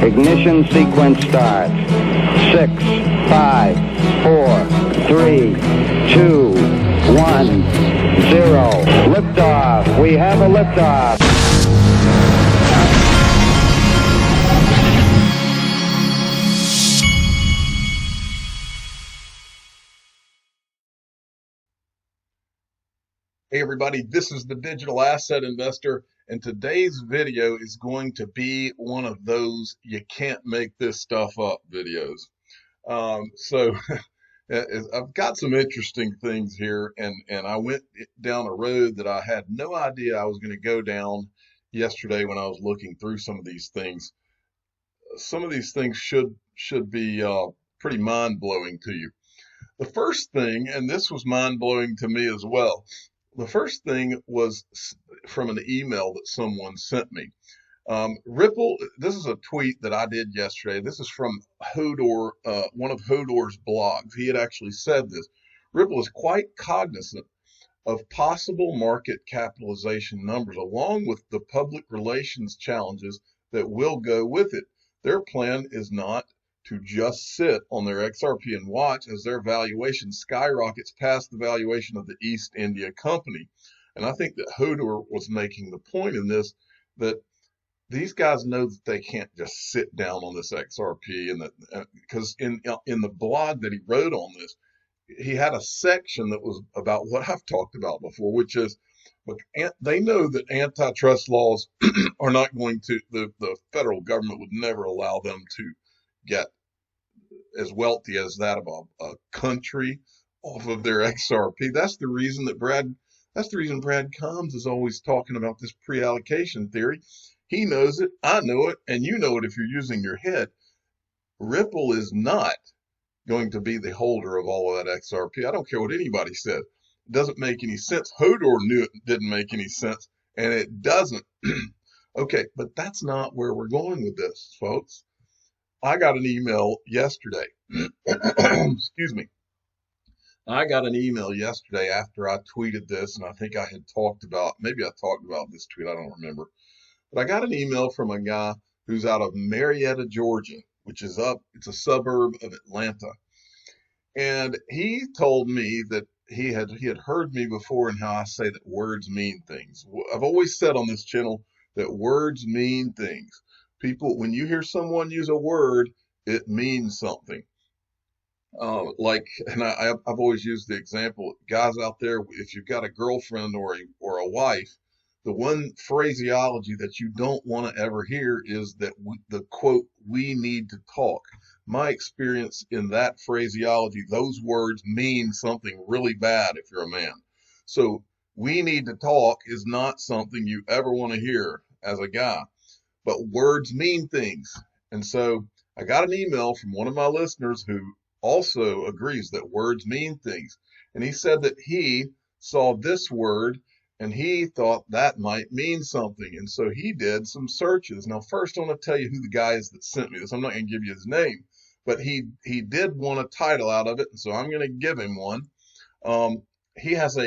Ignition sequence starts. 6, 5, 4, 3, 2, 1, 0. Liftoff. We have a liftoff. Hey everybody, this is the Digital Asset Investor, and today's video is going to be one of those you can't make this stuff up videos. I've got some interesting things here, and I went down a road that I had no idea I was going to go down yesterday when I was looking through some of these things. Some of these things should be pretty mind-blowing to you. The first thing, and this was mind-blowing to me as well, the first thing was from an email that someone sent me. Ripple, this is a tweet that I did yesterday. This is from Hodor, one of Hodor's blogs. He had actually said this. Ripple is quite cognizant of possible market capitalization numbers, along with the public relations challenges that will go with it. Their plan is not to just sit on their XRP and watch as their valuation skyrockets past the valuation of the East India Company. And I think that Hodor was making the point in this, that these guys know that they can't just sit down on this XRP, and that because in the blog that he wrote on this, he had a section that was about what I've talked about before, which is, look, they know that antitrust laws are not going to, the federal government would never allow them to get as wealthy as that of a country off of their XRP. That's the reason Brad Combs is always talking about this pre-allocation theory. He knows it, I know it, and you know it if you're using your head. Ripple is not going to be the holder of all of that XRP. I don't care what anybody said. It doesn't make any sense. Hodor knew it didn't make any sense, and it doesn't. Okay, but that's not where we're going with this, folks. I got an email yesterday. Excuse me. I got an email yesterday after I tweeted this, and I think I had maybe I talked about this tweet, I don't remember. But I got an email from a guy who's out of Marietta, Georgia, which is it's a suburb of Atlanta. And he told me that he had heard me before and how I say that words mean things. I've always said on this channel that words mean things. People, when you hear someone use a word, it means something. I've always used the example, guys out there, if you've got a girlfriend or a wife, the one phraseology that you don't want to ever hear is that the quote, "we need to talk." My experience in that phraseology, those words mean something really bad if you're a man. So "we need to talk" is not something you ever want to hear as a guy. But words mean things. And so I got an email from one of my listeners who also agrees that words mean things. And he said that he saw this word and he thought that might mean something. And so he did some searches. Now, first I want to tell you who the guy is that sent me this. I'm not going to give you his name, but he did want a title out of it. And so I'm going to give him one. He has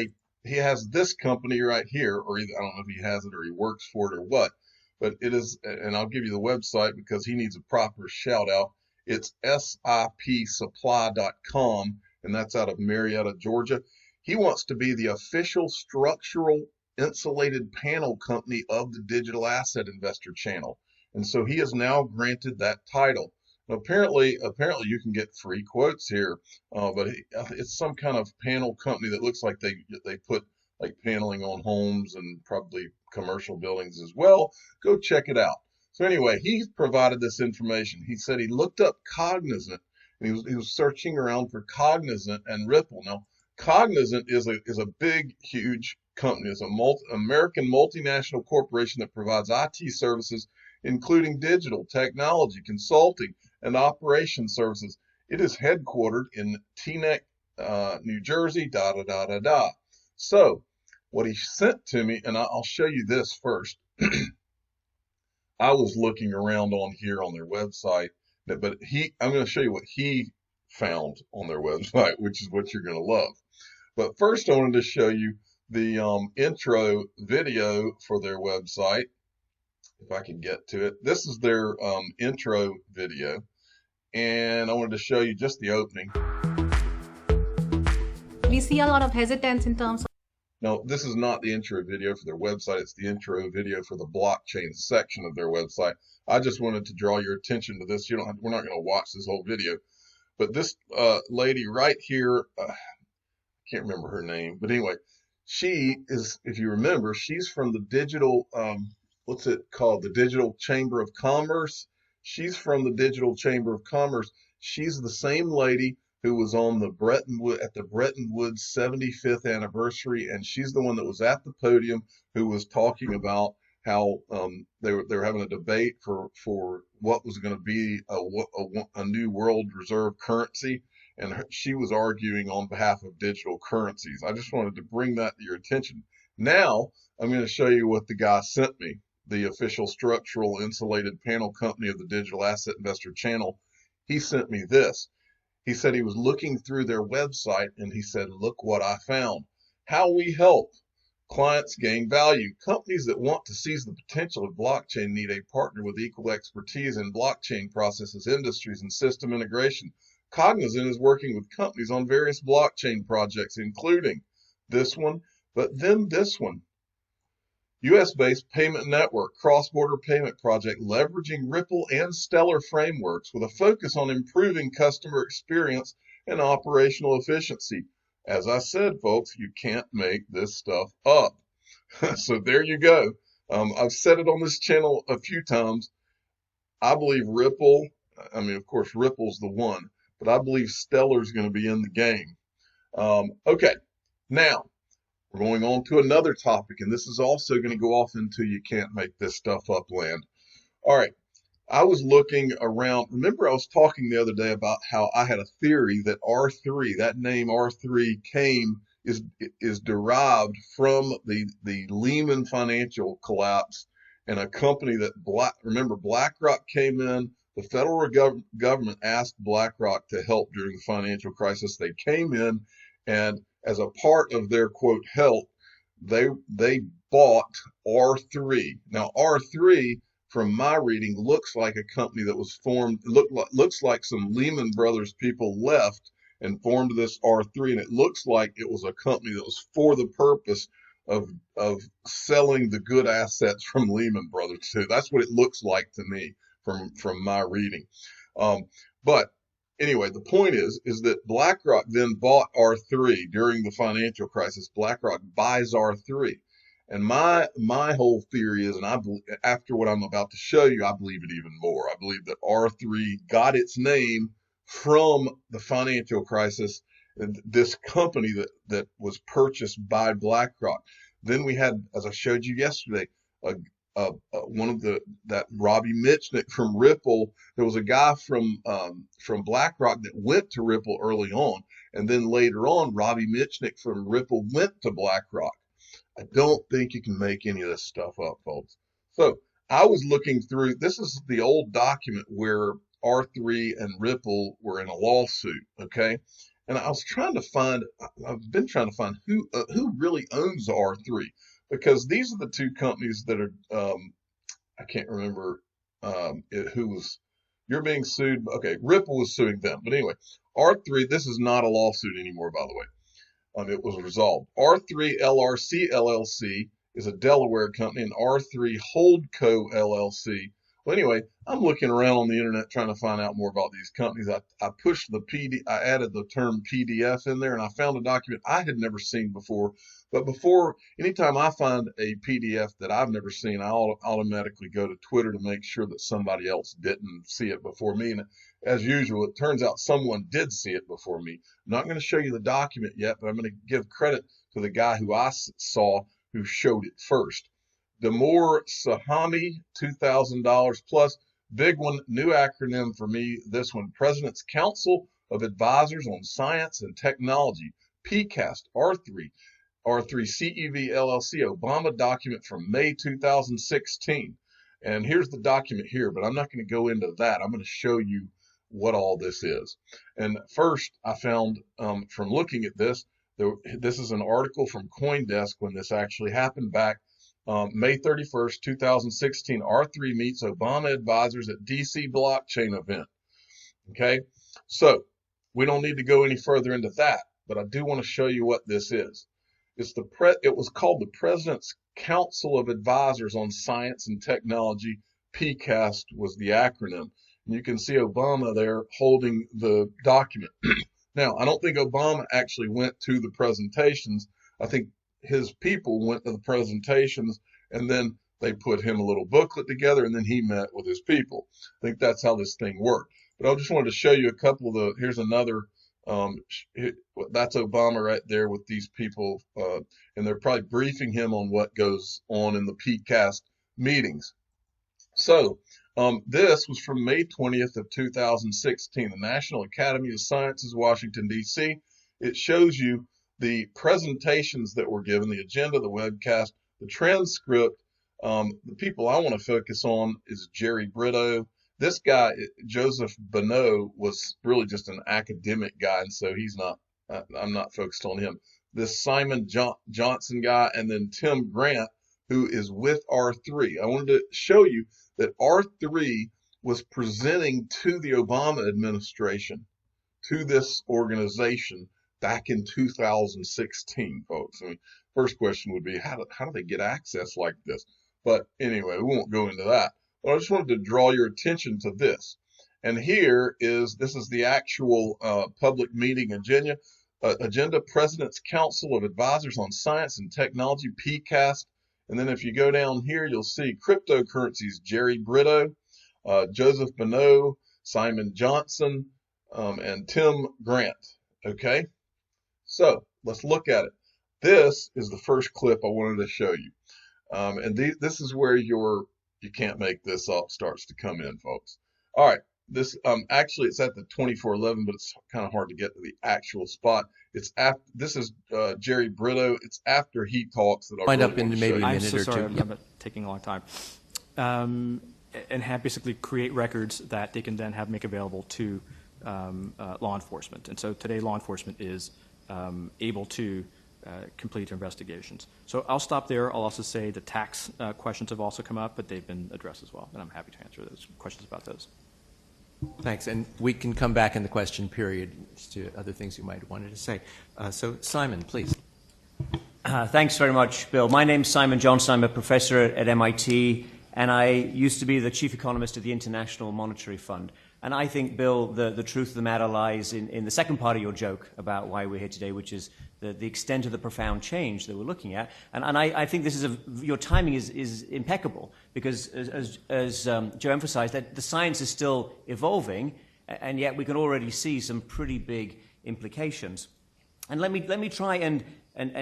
this company right here, or either, I don't know if he has it or he works for it or what. But it is, and I'll give you the website because he needs a proper shout out. It's sipsupply.com, and that's out of Marietta, Georgia. He wants to be the official structural insulated panel company of the Digital Asset Investor channel. And so he is now granted that title. Now, apparently you can get free quotes here, but it's some kind of panel company that looks like they put like paneling on homes and probably commercial buildings as well. Go check it out. So anyway, he provided this information. He said he looked up Cognizant, and he was searching around for Cognizant and Ripple. Now, Cognizant is a big, huge company. It's an American multinational corporation that provides IT services, including digital, technology, consulting, and operation services. It is headquartered in Teaneck, New Jersey, So what he sent to me, and I'll show you this first. I was looking around on here on their website, but I'm going to show you what he found on their website, which is what you're going to love. But first, I wanted to show you the intro video for their website. if I can get to it. This is their intro video, and I wanted to show you just the opening. We see a lot of hesitance in terms of. No, this is not the intro video for their website. It's the intro video for the blockchain section of their website. I just wanted to draw your attention to this. We're not going to watch this whole video, but this lady right here, I can't remember her name, but anyway, she is, if you remember, she's from the digital, what's it called? The Digital Chamber of Commerce. She's from the Digital Chamber of Commerce. She's the same lady who was on the Bretton Woods 75th anniversary, and she's the one that was at the podium who was talking about how they were having a debate for what was going to be a new world reserve currency, and she was arguing on behalf of digital currencies. I just wanted to bring that to your attention. Now I'm going to show you what the guy sent me, the official structural insulated panel company of the Digital Asset Investor Channel. He sent me this. He said he was looking through their website and he said, look what I found. How we help clients gain value. Companies that want to seize the potential of blockchain need a partner with equal expertise in blockchain processes, industries, and system integration. Cognizant is working with companies on various blockchain projects, including this one, but then this one. US-based payment network, cross-border payment project leveraging Ripple and Stellar frameworks with a focus on improving customer experience and operational efficiency. As I said, folks, you can't make this stuff up. So there you go. I've said it on this channel a few times. I believe Ripple, I mean, of course, Ripple's the one, but I believe Stellar's going to be in the game. Okay, now we're going on to another topic, and this is also going to go off into you can't make this stuff up land. All right, I was looking around. Remember, I was talking the other day about how I had a theory that R3, that name R3 is derived from the Lehman financial collapse, and a company that remember BlackRock came in. The federal government asked BlackRock to help during the financial crisis. They came in, and as a part of their quote help, they bought R3. Now R3, from my reading, looks like a company that was formed. Looks like some Lehman Brothers people left and formed this R3, and it looks like it was a company that was for the purpose of selling the good assets from Lehman Brothers too. That's what it looks like to me from my reading. But anyway, the point is that BlackRock then bought R3 during the financial crisis. BlackRock buys R3. And my whole theory is, and I believe, after what I'm about to show you, I believe it even more. I believe that R3 got its name from the financial crisis, and this company that was purchased by BlackRock. Then we had, as I showed you yesterday, one of that Robbie Mitchnick from Ripple. There was a guy from BlackRock that went to Ripple early on, and then later on, Robbie Mitchnick from Ripple went to BlackRock. I don't think you can make any of this stuff up, folks. So I was looking through. This is the old document where R3 and Ripple were in a lawsuit. Okay, and I was trying to find. I've been trying to find who really owns R3. Because these are the two companies that are, I can't remember who was, you're being sued. Okay, Ripple was suing them. But anyway, R3, this is not a lawsuit anymore, by the way. It was resolved. R3 LRC LLC is a Delaware company, and R3 Holdco LLC. Well, anyway, I'm looking around on the internet trying to find out more about these companies. I pushed I added the term PDF in there, and I found a document I had never seen before. But anytime I find a PDF that I've never seen, I automatically go to Twitter to make sure that somebody else didn't see it before me. And as usual, it turns out someone did see it before me. I'm not going to show you the document yet, but I'm going to give credit to the guy who I saw who showed it first. Damor Sahami, $2,000 plus. Big one, new acronym for me, this one, President's Council of Advisors on Science and Technology, PCAST, R3 CEV LLC, Obama document from May 2016. And here's the document here, but I'm not going to go into that. I'm going to show you what all this is. And first, I found from looking at this, this is an article from CoinDesk when this actually happened back May 31st, 2016, R3 meets Obama advisors at DC blockchain event. Okay, so we don't need to go any further into that, but I do want to show you what this is. It was called the President's Council of Advisors on Science and Technology. PCAST was the acronym. And you can see Obama there holding the document. Now, I don't think Obama actually went to the presentations. I think his people went to the presentations, and then they put him a little booklet together, and then he met with his people. I think that's how this thing worked. But I just wanted to show you a couple of here's another, that's Obama right there with these people, and they're probably briefing him on what goes on in the PCAST meetings. So this was from May 20th of 2016, the National Academy of Sciences, Washington, D.C. It shows you the presentations that were given, the agenda, the webcast, the transcript. The people I want to focus on is Jerry Brito. This guy, Joseph Bonneau, was really just an academic guy, and so I'm not focused on him. This Simon Johnson guy, and then Tim Grant, who is with R3. I wanted to show you that R3 was presenting to the Obama administration, to this organization, back in 2016, folks. I mean, first question would be, how do they get access like this? But anyway, we won't go into that. But I just wanted to draw your attention to this. And this is the actual public meeting agenda, President's Council of Advisors on Science and Technology, PCAST. And then if you go down here, you'll see cryptocurrencies, Jerry Brito, Joseph Bonneau, Simon Johnson, and Tim Grant. Okay, so let's look at it. This is the first clip I wanted to show you. And this is where you can't make this up starts to come in, folks. All right, this actually it's at the 2411, but it's kind of hard to get to the actual spot. This is Jerry Brito. It's after he talks that I'll wind up in maybe a I'm minute so or sorry, two. I'm taking a long time. And have basically create records that they can then make available to law enforcement. And so today law enforcement is able to complete investigations. So I'll stop there. I'll also say the tax questions have also come up, but they've been addressed as well, and I'm happy to answer those questions about those. Thanks, and we can come back in the question period to other things you might have wanted to say. So Simon, please. Thanks very much, Bill. My name's Simon Johnson. I'm a professor at MIT, and I used to be the chief economist of the International Monetary Fund. And I think, Bill, the truth of the matter lies in the second part of your joke about why we're here today, which is the extent of the profound change that we're looking at. And I think your timing is impeccable, because as Joe emphasized, that the science is still evolving, and yet we can already see some pretty big implications. And let me try and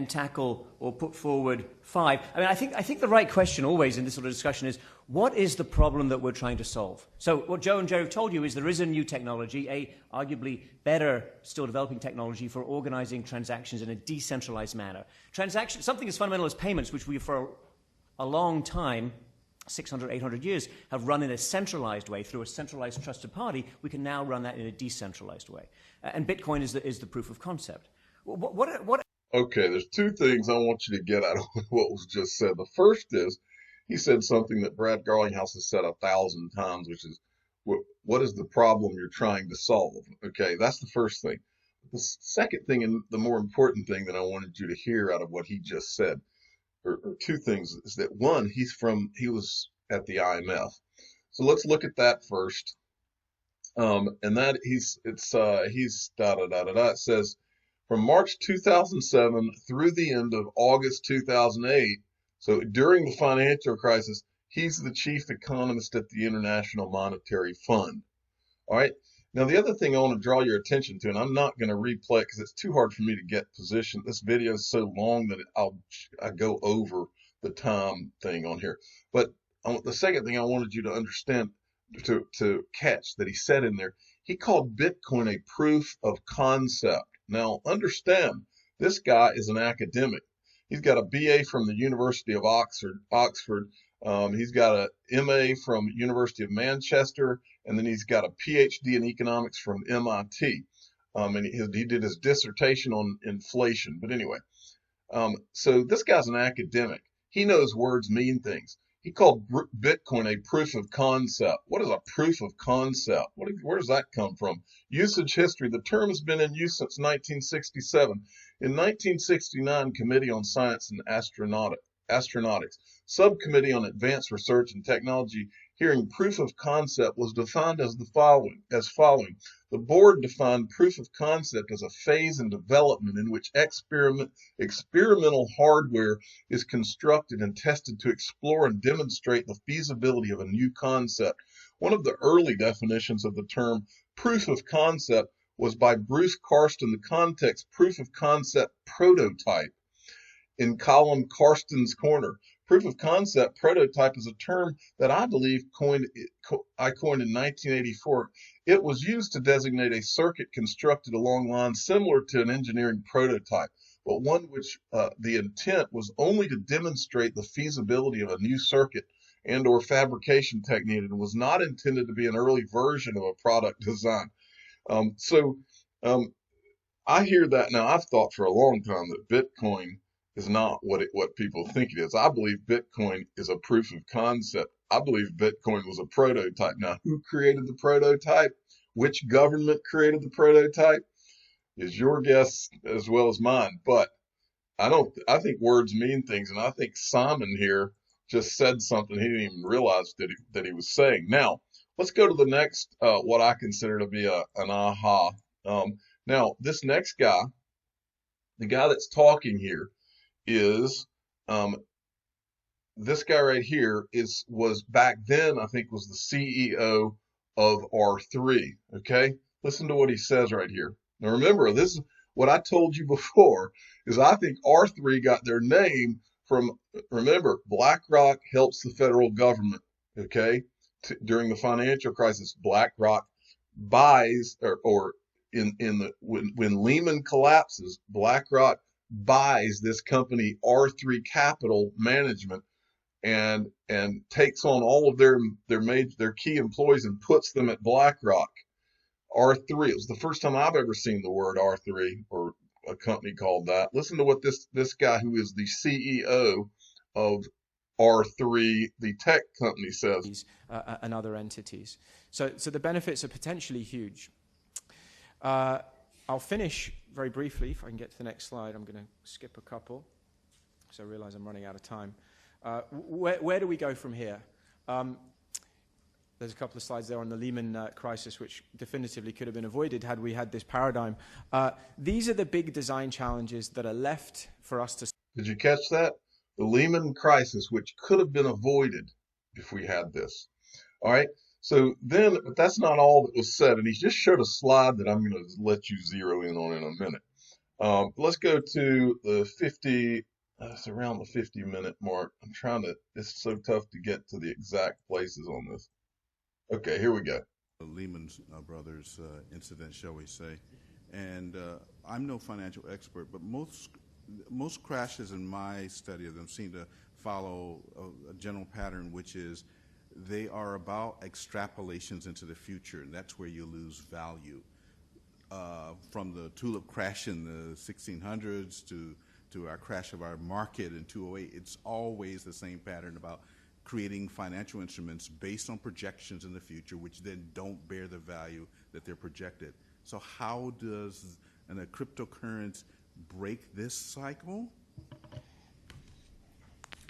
tackle or put forward 5. I mean, I think the right question always in this sort of discussion is, what is the problem that we're trying to solve? So what Joe and Joe have told you is there is a new technology, arguably better, still developing technology for organizing transactions in a decentralized manner. Something as fundamental as payments, which we for a long time, 600, 800 years, have run in a centralized way through a centralized trusted party, we can now run that in a decentralized way. And Bitcoin is the proof of concept. Okay, there's two things I want you to get out of what was just said. The first is, he said something that Brad Garlinghouse has said 1,000 times, which is, what is the problem you're trying to solve? Okay, that's the first thing. The second thing, and the more important thing that I wanted you to hear out of what he just said, or two things, is that one, he was at the IMF. So let's look at that first. And that it says, from March 2007 through the end of August 2008, so during the financial crisis, he's the chief economist at the International Monetary Fund. All right. Now, the other thing I want to draw your attention to, and I'm not going to replay it because it's too hard for me to get positioned. This video is so long that I go over the time thing on here. But the second thing I wanted you to understand, to catch that he said in there, he called Bitcoin a proof of concept. Now, understand, this guy is an academic. He's got a BA from the University of Oxford. He's got a MA from University of Manchester, and then he's got a PhD in economics from MIT. And he did his dissertation on inflation. But anyway, so this guy's an academic. He knows words mean things. He called Bitcoin a proof of concept. What is a proof of concept? Where does that come from? Usage history. The term has been in use since 1967. In 1969, Committee on Science and Astronautics, Subcommittee on Advanced Research and Technology, hearing proof of concept was defined as the following. The board defined proof of concept as a phase in development in which experimental hardware is constructed and tested to explore and demonstrate the feasibility of a new concept. One of the early definitions of the term proof of concept was by Bruce Karsten. The context, proof of concept prototype. In column Karsten's Corner, proof of concept prototype is a term that I believe I coined in 1984. It was used to designate a circuit constructed along lines similar to an engineering prototype, but one which the intent was only to demonstrate the feasibility of a new circuit and or fabrication technique, and was not intended to be an early version of a product design. I hear that now. I've thought for a long time that Bitcoin is not what people think it is. I believe Bitcoin is a proof of concept. I believe Bitcoin was a prototype. Now, who created the prototype? Which government created the prototype? Is your guess as well as mine. But I think words mean things, and I think Simon here just said something he didn't even realize that he was saying. Now, let's go to the next, what I consider to be an aha. Now, this next guy, the guy that's talking here, is this guy right here was back then, I think, was the CEO of R3. Okay, listen to what he says right here. Now remember, this is what I told you before, is I think R3 got their name from, remember, BlackRock helps the federal government, okay, during the financial crisis. BlackRock buys, when Lehman collapses, BlackRock buys this company R3 Capital Management and takes on all of their key employees and puts them at BlackRock. R3, it was the first time I've ever seen the word R3 or a company called that. Listen to what this guy who is the CEO of R3, the tech company, says. And other entities. So the benefits are potentially huge. I'll finish very briefly. If I can get to the next slide, I'm going to skip a couple, because I realize I'm running out of time. Where do we go from here? There's a couple of slides there on the Lehman crisis, which definitively could have been avoided had we had this paradigm. These are the big design challenges that are left for us to... Did you catch that? The Lehman crisis, which could have been avoided if we had this. All right. So then, but that's not all that was said. And he just showed a slide that I'm going to let you zero in on in a minute. Let's go to the 50, it's around the 50-minute mark. It's so tough to get to the exact places on this. Okay, here we go. The Lehman Brothers incident, shall we say. And I'm no financial expert, but most crashes in my study of them seem to follow a general pattern, which is they are about extrapolations into the future, and that's where you lose value. From the tulip crash in the 1600s to our crash of our market in 2008, it's always the same pattern about creating financial instruments based on projections in the future, which then don't bear the value that they're projected. So how does a cryptocurrency break this cycle?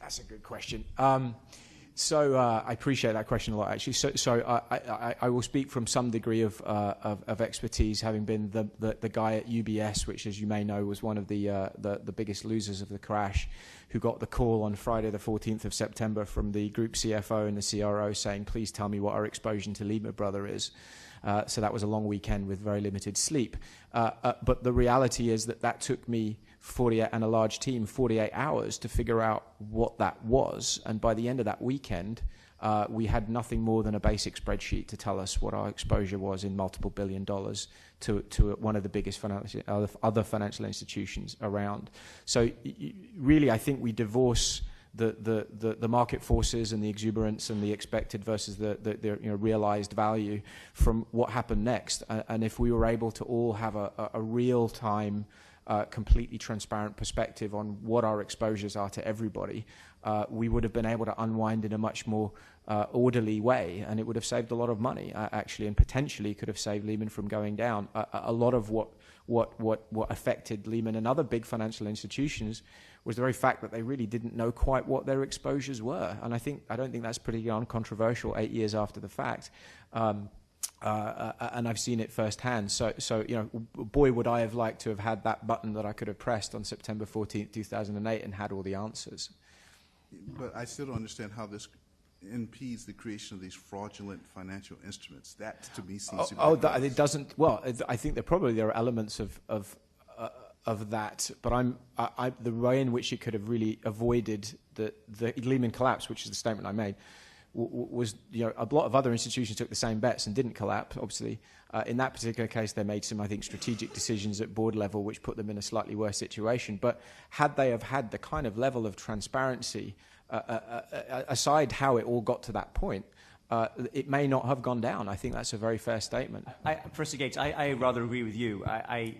That's a good question. So I appreciate that question a lot, actually. So I will speak from some degree of expertise, having been the guy at UBS, which, as you may know, was one of the biggest losers of the crash, who got the call on Friday the 14th of September from the group CFO and the CRO saying, please tell me what our exposure to Lehman Brothers is. So that was a long weekend with very limited sleep. But the reality is that took me 48 and a large team 48 hours to figure out what that was. And by the end of that weekend, we had nothing more than a basic spreadsheet to tell us what our exposure was in multiple $1 billion to one of the biggest other financial institutions around. So really, I think we divorce the market forces and the exuberance and the expected versus the realized value from what happened next. And if we were able to all have a real-time, completely transparent perspective on what our exposures are to everybody, we would have been able to unwind in a much more orderly way, and it would have saved a lot of money, actually, and potentially could have saved Lehman from going down. A lot of what affected Lehman and other big financial institutions was the very fact that they really didn't know quite what their exposures were. And I don't think that's pretty uncontroversial 8 years after the fact. And I've seen it firsthand. So boy, would I have liked to have had that button that I could have pressed on September 14th, 2008 and had all the answers. But I still don't understand how this impedes the creation of these fraudulent financial instruments. That, to me, seems to be... It doesn't... Well, I think there are elements of that, but the way in which it could have really avoided the Lehman collapse, which is the statement I made, was a lot of other institutions took the same bets and didn't collapse, obviously. In that particular case, they made some, I think, strategic decisions at board level which put them in a slightly worse situation. But had they have had the kind of level of transparency, aside how it all got to that point, it may not have gone down. I think that's a very fair statement. Professor Gates, I rather agree with you. I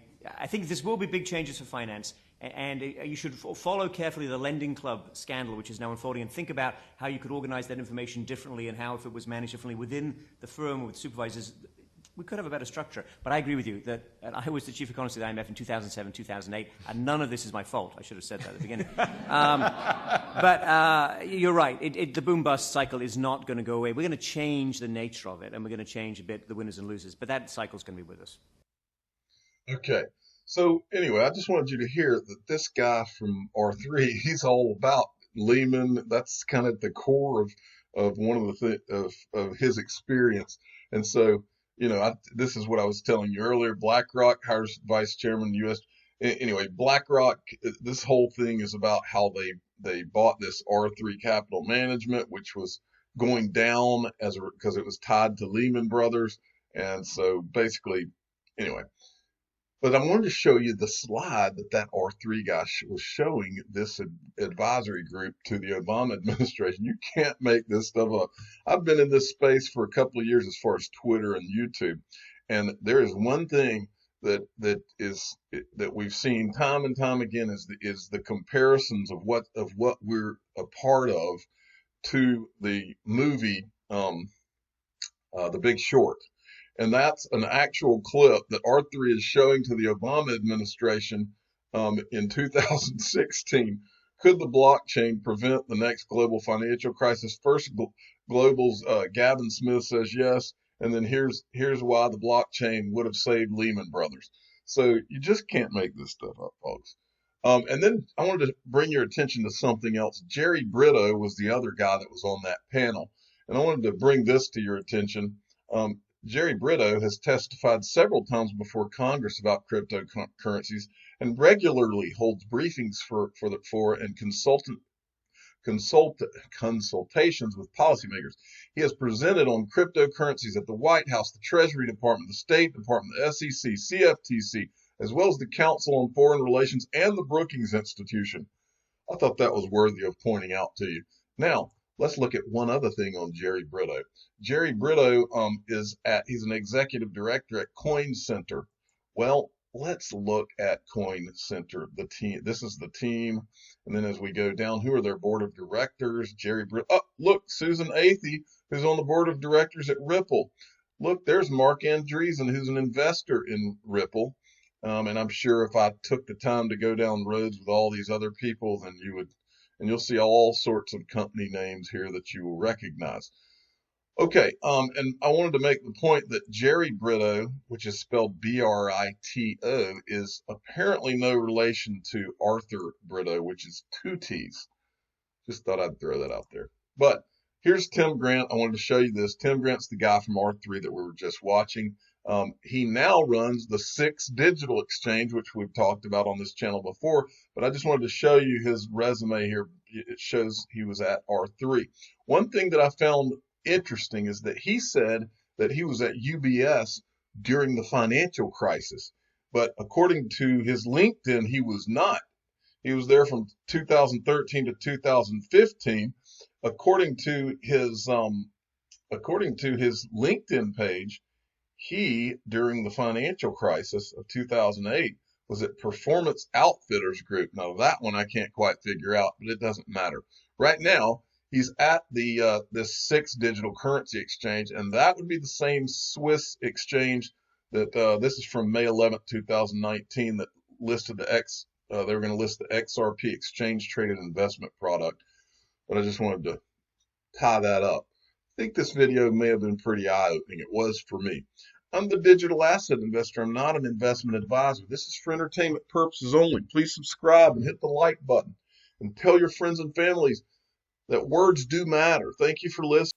think this will be big changes for finance, and you should follow carefully the Lending Club scandal, which is now unfolding, and think about how you could organize that information differently and how, if it was managed differently within the firm or with supervisors, we could have a better structure. But I agree with you that I was the chief economist of the IMF in 2007, 2008, and none of this is my fault. I should have said that at the beginning. But you're right. The boom-bust cycle is not going to go away. We're going to change the nature of it, and we're going to change a bit the winners and losers. But that cycle is going to be with us. Okay. So anyway, I just wanted you to hear that this guy from R3, he's all about Lehman. That's kind of the core of one of the of his experience. And so, this is what I was telling you earlier. BlackRock hires vice chairman U.S. Anyway, BlackRock, this whole thing is about how they bought this R3 Capital Management, which was going down because it was tied to Lehman Brothers. And so basically, anyway. But I wanted to show you the slide that R3 guy was showing this advisory group to the Obama administration. You can't make this stuff up. I've been in this space for a couple of years as far as Twitter and YouTube, and there is one thing that we've seen time and time again is the comparisons of what we're a part of to the movie The Big Short. And that's an actual clip that R3 is showing to the Obama administration in 2016. Could the blockchain prevent the next global financial crisis? First, Global's Gavin Smith says yes, and then here's why the blockchain would have saved Lehman Brothers. So you just can't make this stuff up, folks. And then I wanted to bring your attention to something else. Jerry Brito was the other guy that was on that panel, and I wanted to bring this to your attention. Jerry Brito has testified several times before Congress about cryptocurrencies and regularly holds briefings for and consultations with policymakers. He has presented on cryptocurrencies at the White House, the Treasury Department, the State Department, the SEC, CFTC, as well as the Council on Foreign Relations and the Brookings Institution. I thought that was worthy of pointing out to you. Now, let's look at one other thing on Jerry Brito. Jerry Brito he's an executive director at Coin Center. Well, let's look at Coin Center, the team. This is the team. And then as we go down, who are their board of directors? Jerry Brito. Oh, look, Susan Athey, who's on the board of directors at Ripple. Look, there's Mark Andreessen, who's an investor in Ripple. And I'm sure if I took the time to go down roads with all these other people, then you'll see all sorts of company names here that you will recognize. Okay, and I wanted to make the point that Jerry Brito, which is spelled B-R-I-T-O, is apparently no relation to Arthur Brito, which is two T's. Just thought I'd throw that out there. But here's Tim Grant. I wanted to show you this. Tim Grant's the guy from R3 that we were just watching. He now runs the SIX Digital Exchange, which we've talked about on this channel before, but I just wanted to show you his resume here. It shows he was at R3. One thing that I found interesting is that he said that he was at UBS during the financial crisis, but according to his LinkedIn, he was not. He was there from 2013 to 2015. According to his LinkedIn page, he, during the financial crisis of 2008, was at Performance Outfitters Group. Now, that one I can't quite figure out, but it doesn't matter. Right now, he's at the this SIX digital currency exchange, and that would be the same Swiss exchange that this is from May 11th, 2019, that listed they were going to list the XRP exchange traded investment product. But I just wanted to tie that up. I think this video may have been pretty eye-opening. It was for me. I'm the digital asset investor. I'm not an investment advisor. This is for entertainment purposes only. Please subscribe and hit the like button and tell your friends and families that words do matter. Thank you for listening.